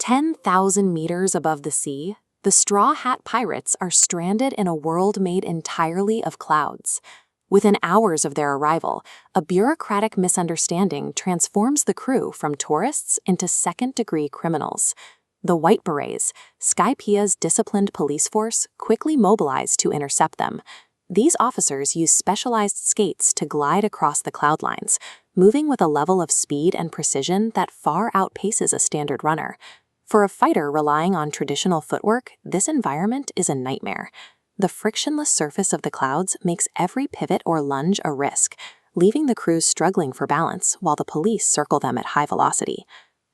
10,000 meters above the sea, the Straw Hat Pirates are stranded in a world made entirely of clouds. Within hours of their arrival, a bureaucratic misunderstanding transforms the crew from tourists into second-degree criminals. The White Berets, Skypiea's disciplined police force, quickly mobilize to intercept them. These officers use specialized skates to glide across the cloud lines, moving with a level of speed and precision that far outpaces a standard runner. For a fighter relying on traditional footwork, this environment is a nightmare. The frictionless surface of the clouds makes every pivot or lunge a risk, leaving the crews struggling for balance while the police circle them at high velocity.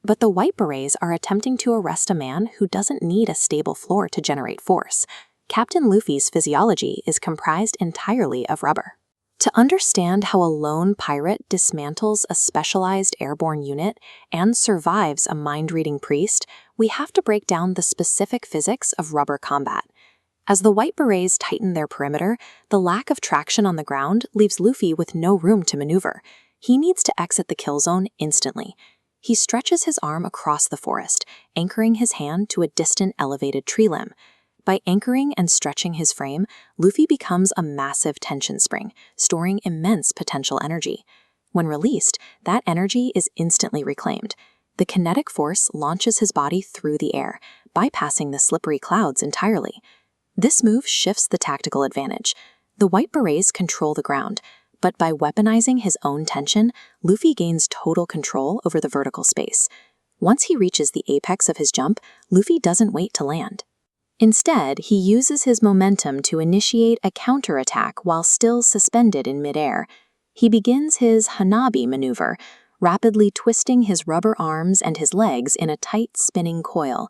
But the White Berets are attempting to arrest a man who doesn't need a stable floor to generate force. Captain Luffy's physiology is comprised entirely of rubber. To understand how a lone pirate dismantles a specialized airborne unit and survives a mind-reading priest, we have to break down the specific physics of rubber combat. As the White Berets tighten their perimeter, the lack of traction on the ground leaves Luffy with no room to maneuver. He needs to exit the kill zone instantly. He stretches his arm across the forest, anchoring his hand to a distant elevated tree limb. By anchoring and stretching his frame, Luffy becomes a massive tension spring, storing immense potential energy. When released, that energy is instantly reclaimed. The kinetic force launches his body through the air, bypassing the slippery clouds entirely. This move shifts the tactical advantage. The White Berets control the ground, but by weaponizing his own tension, Luffy gains total control over the vertical space. Once he reaches the apex of his jump, Luffy doesn't wait to land. Instead, he uses his momentum to initiate a counterattack while still suspended in midair. He begins his Hanabi maneuver, rapidly twisting his rubber arms and his legs in a tight spinning coil.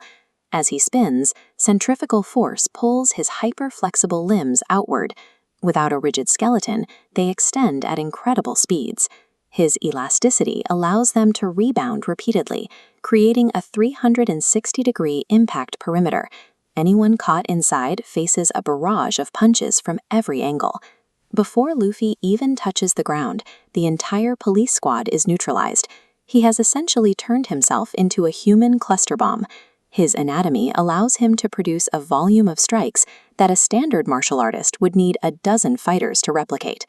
As he spins, centrifugal force pulls his hyper-flexible limbs outward. Without a rigid skeleton, they extend at incredible speeds. His elasticity allows them to rebound repeatedly, creating a 360-degree impact perimeter. Anyone caught inside faces a barrage of punches from every angle. Before Luffy even touches the ground, the entire police squad is neutralized. He has essentially turned himself into a human cluster bomb. His anatomy allows him to produce a volume of strikes that a standard martial artist would need a dozen fighters to replicate.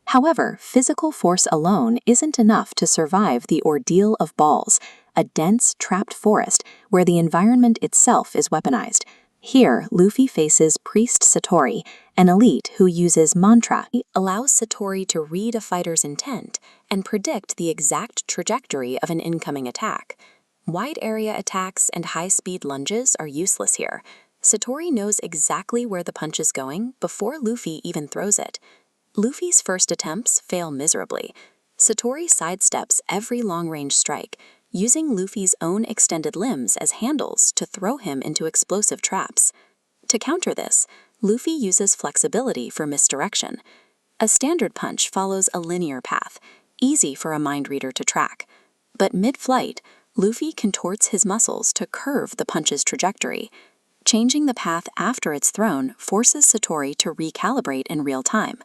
However, physical force alone isn't enough to survive the ordeal of balls, a dense, trapped forest where the environment itself is weaponized. Here, Luffy faces Priest Satori, an elite who uses mantra. He allows Satori to read a fighter's intent and predict the exact trajectory of an incoming attack. Wide-area attacks and high-speed lunges are useless here. Satori knows exactly where the punch is going before Luffy even throws it. Luffy's first attempts fail miserably. Satori sidesteps every long-range strike, using Luffy's own extended limbs as handles to throw him into explosive traps. To counter this, Luffy uses flexibility for misdirection. A standard punch follows a linear path, easy for a mind reader to track. But mid-flight, Luffy contorts his muscles to curve the punch's trajectory. Changing the path after it's thrown forces Satori to recalibrate in real time.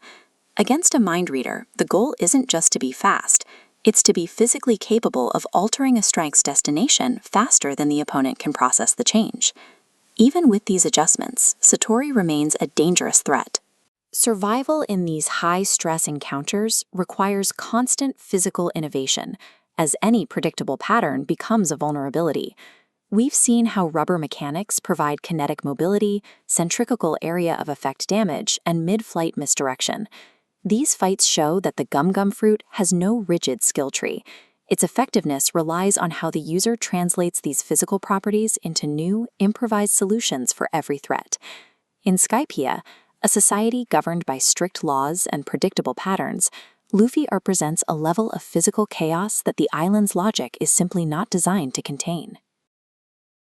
Against a mind reader, the goal isn't just to be fast. It's to be physically capable of altering a strike's destination faster than the opponent can process the change. Even with these adjustments, Satori remains a dangerous threat. Survival in these high-stress encounters requires constant physical innovation, as any predictable pattern becomes a vulnerability. We've seen how rubber mechanics provide kinetic mobility, centrifugal area of effect damage, and mid-flight misdirection. These fights show that the gum-gum fruit has no rigid skill tree. Its effectiveness relies on how the user translates these physical properties into new, improvised solutions for every threat. In Skypiea, a society governed by strict laws and predictable patterns, Luffy represents a level of physical chaos that the island's logic is simply not designed to contain.